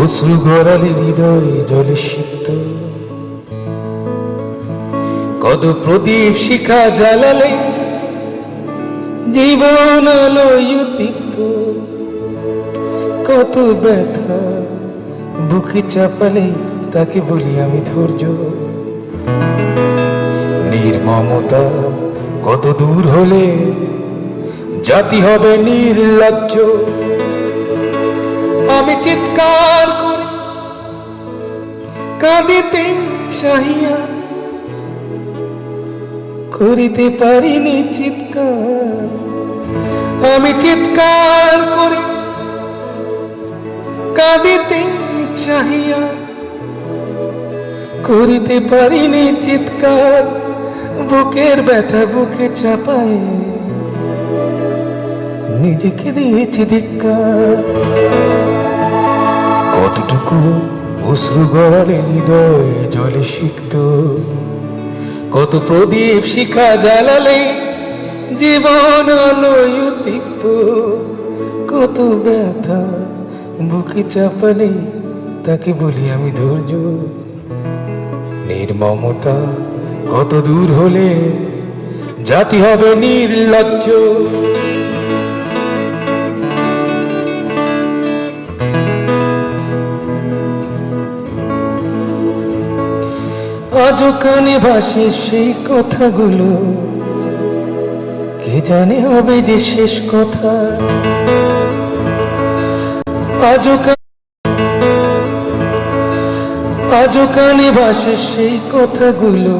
অশ্রু গড়ালে হৃদয় জলে সিক্ত, কত প্রদীপ শিখা জ্বালালে জীবন আলোয় উদ্দীপ্ত, কত ব্যথা বুকে চাপালে তাকে বলি আমি ধৈর্য। নির্মমতা কত দূর হলে জাতি হবে নির্লজ্জ। আমি চিৎকার করে কাঁদিতে চাহিয়া করিতে পারিনি চিৎকার। আমি চিৎকার করে কাঁদিতে চাহিয়া করিতে পারিনি চিৎকার। বুকের ব্যথা বুকে চাপায় নিজেকে দিয়েছি ধিক্কার। কতটুকু অশ্রু গড়ালে হৃদয় জলে সিক্ত, কত প্রদীপ শিখা জ্বালালে জীবন আলোয় উদ্দীপ্ত, কত ব্যথা বুকে চাপালে তাকে বলি আমি ধৈর্য। নির্মমতা কত দূর হলে জাতি হবে নির্লজ্জ। আজও কানে ভাসে সেই কথাগুলো, কে জানে হবে যে শেষ কথা। আজও কানে ভাসে সেই কথাগুলো,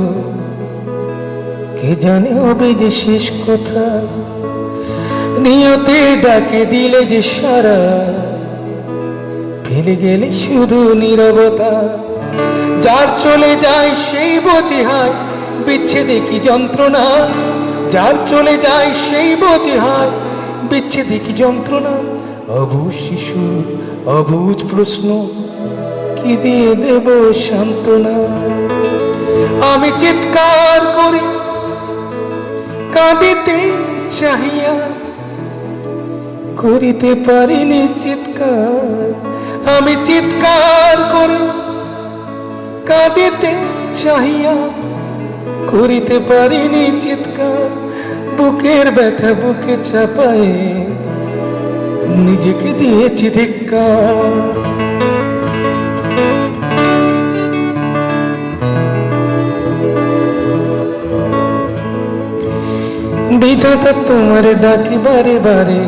কে জানে হবে যে শেষ কথা। নিয়তে ডাকে দিলে যে সারা, ফেলে গেলে শুধু নীরবতা। যার চলে যায় সেই বোঝে হায় বিচ্ছেদে কি যন্ত্রণা। যার চলে যায় সেই বোঝে হায় বিচ্ছেদে কি যন্ত্রণা। অবুঝ শিশুর অবুঝ প্রশ্ন, কি দিয়ে দেব সান্ত্বনা। আমি চিৎকার করে কাঁদিতে চাহিয়া করিতে পারিনি চিৎকার। আমি চিৎকার করে কাঁদিতে চাহিয়া করিতে পারিনি চিৎকার। বুকের ব্যথা বুকে চাপায় নিজেকে দিয়েছি ধিক্কার। বিধাতা তোমার ডাকি বারে বারে,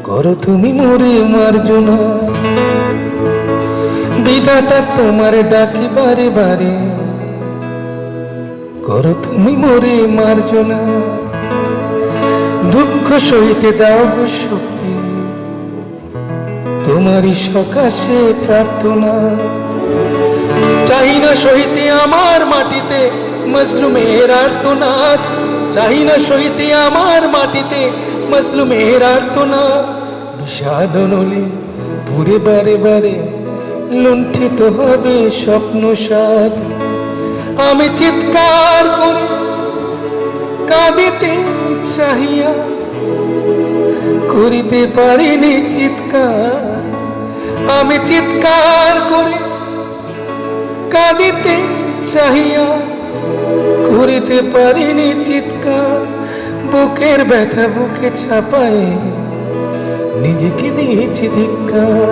করো তুমি মোরে মার্জনা। বিধাতা তোমার ডাকি বারে বারে, করো তুমি মোরে মার্জনা। দুঃখ সইতে দাও গো শক্তি, তোমারই সকাশে প্রার্থনা। চাই না সইতে আমার মাটিতে মজলুমের আর্তনাদ। চাই না সইতে আমার মাটিতে মজলুমের আর্তনাদ। বিষাদ নলে পুরে বারে বারে লুণ্ঠিত হবে স্বপ্ন সাদ। আমি চিৎকার করে কাঁদিতে চাহিয়া করিতে পারিনি চিৎকার। আমি চিৎকার করে কাঁদিতে চাহিয়া করিতে পারিনি চিৎকার। বুকের ব্যথা বুকে চাপায় নিজেকে দিয়েছি ধিক্কার।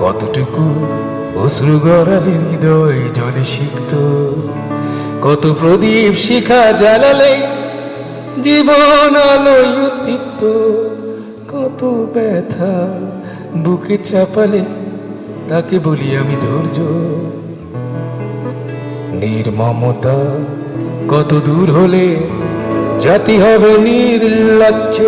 কতটুকু অশ্রু গড়ালে হৃদয় জলে সিক্ত, কত প্রদীপ শিখা জ্বালালে জীবন আলোয় উদ্দীপ্ত, কত ব্যথা বুকে চাপালে তাকে বলি আমি ধৈর্য। নির্মমতা কত দূর হলে জাতি হবে নির্লজ্জ।